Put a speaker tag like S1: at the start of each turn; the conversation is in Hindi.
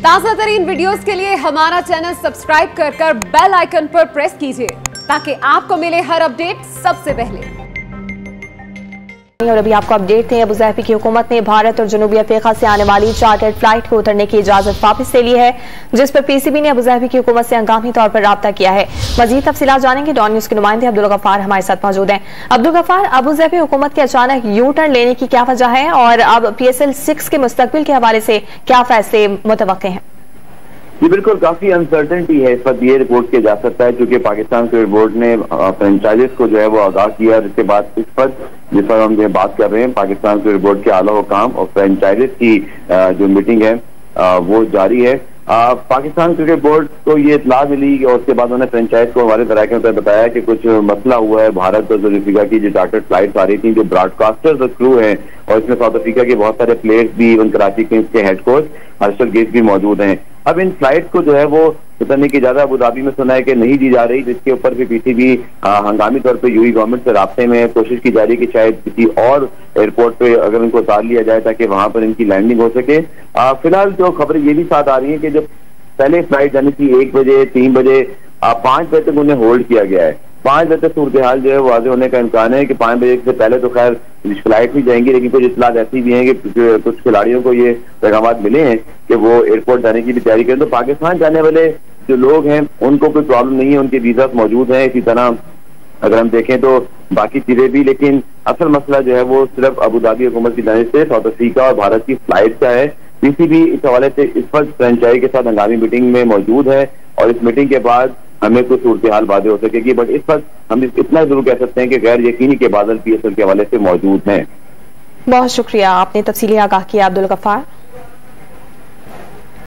S1: ताजा तरीन वीडियोस के लिए हमारा चैनल सब्सक्राइब कर बेल आइकन पर प्रेस कीजिए ताकि आपको मिले हर अपडेट सबसे पहले।
S2: और अभी आपको अपडेट दें, अबू ज़हबी की हुकूमत ने भारत और जनूबी अफ्रीका से आने वाली चार्टर्ड फ्लाइट को उतरने की इजाजत वापस ले ली है, जिस पर पीसीबी ने अबू ज़हबी की हुकूमत से हंगामी तौर पर राब्ता किया है। मजीद तफसीलात जानेंगे, डॉन न्यूज के नुमाइंदे अब्दुल गफ्फार हमारे साथ मौजूद हैं। अब्दुल गफ्फार, अबू ज़हबी हुकूमत के अचानक यू टर्न लेने की क्या वजह है और अब PSL 6 के मुस्तकबिल के हवाले से क्या फैसले मुतवक्के हैं?
S3: जी बिल्कुल, काफी अनसर्टेनिटी है इस वक्त, ये रिपोर्ट किया जा सकता है क्योंकि पाकिस्तान क्रिकेट बोर्ड ने फ्रेंचाइजीज को जो है वो आगाह किया। जिसके बाद इस वक्त जिस पर हम बात कर रहे हैं, पाकिस्तान क्रिकेट बोर्ड के आला हुकाम और फ्रेंचाइजीज की जो मीटिंग है वो जारी है। पाकिस्तान क्रिकेट बोर्ड को ये इतला मिली और उसके बाद उन्होंने फ्रेंचाइज को हमारे तराके में बताया कि कुछ मसला हुआ है। भारत और साउथ अफ्रीका की जो चार्टर्ड फ्लाइट आ रही थी, जो ब्रॉडकास्टर्स और क्रू हैं, और इसमें साउथ अफ्रीका के बहुत सारे प्लेयर्स भी, इवन कराची किंग्स के हेड कोच हर्षल गेज भी मौजूद हैं। अब इन फ्लाइट को जो है वो उतरने की इजाजत अबू धाबी में सुना है कि नहीं दी जा रही, जिसके ऊपर भी पीसीबी हंगामी तौर पर यूएई गवर्नमेंट से राब्ते में कोशिश की जा रही है कि शायद किसी और एयरपोर्ट पे अगर इनको उतार लिया जाए ताकि वहां पर इनकी लैंडिंग हो सके। फिलहाल जो खबरें ये भी साथ आ रही है कि जब पहले फ्लाइट जानी थी 1 बजे, 3 बजे, 5 बजे तक उन्हें होल्ड किया गया है। 5 बजे तक सूरत हाल जो है वाज़ेह होने का इम्कान है कि 5 बजे से पहले तो खैर फ्लाइट नहीं जाएंगी, लेकिन कुछ इतलात ऐसी भी हैं कि कुछ खिलाड़ियों को ये पैगाम मिले हैं कि वो एयरपोर्ट जाने की भी तैयारी करें। तो पाकिस्तान जाने वाले जो लोग हैं उनको कोई प्रॉब्लम नहीं है, उनके वीजा मौजूद हैं। इसी तरह अगर हम देखें तो बाकी चीजें भी, लेकिन असल मसला जो है वो सिर्फ अबू धाबी हुकूमत की जानिब से साउथ अफ्रीका और भारत की फ्लाइट का है। पीसीबी इस हवाले से इस वक्त फ्रेंचाइजी के साथ हंगामी मीटिंग में मौजूद है और इस मीटिंग के बाद हमें कुछ सूरत हाल वाज़ेह हो सकेगी। बट इस वक्त हम इतना जरूर कह सकते हैं कि गैर यकीनी के बादल PSL के हवाले से मौजूद हैं।
S2: बहुत शुक्रिया, आपने तफसीली आगाह किया अब्दुल गफ्फार।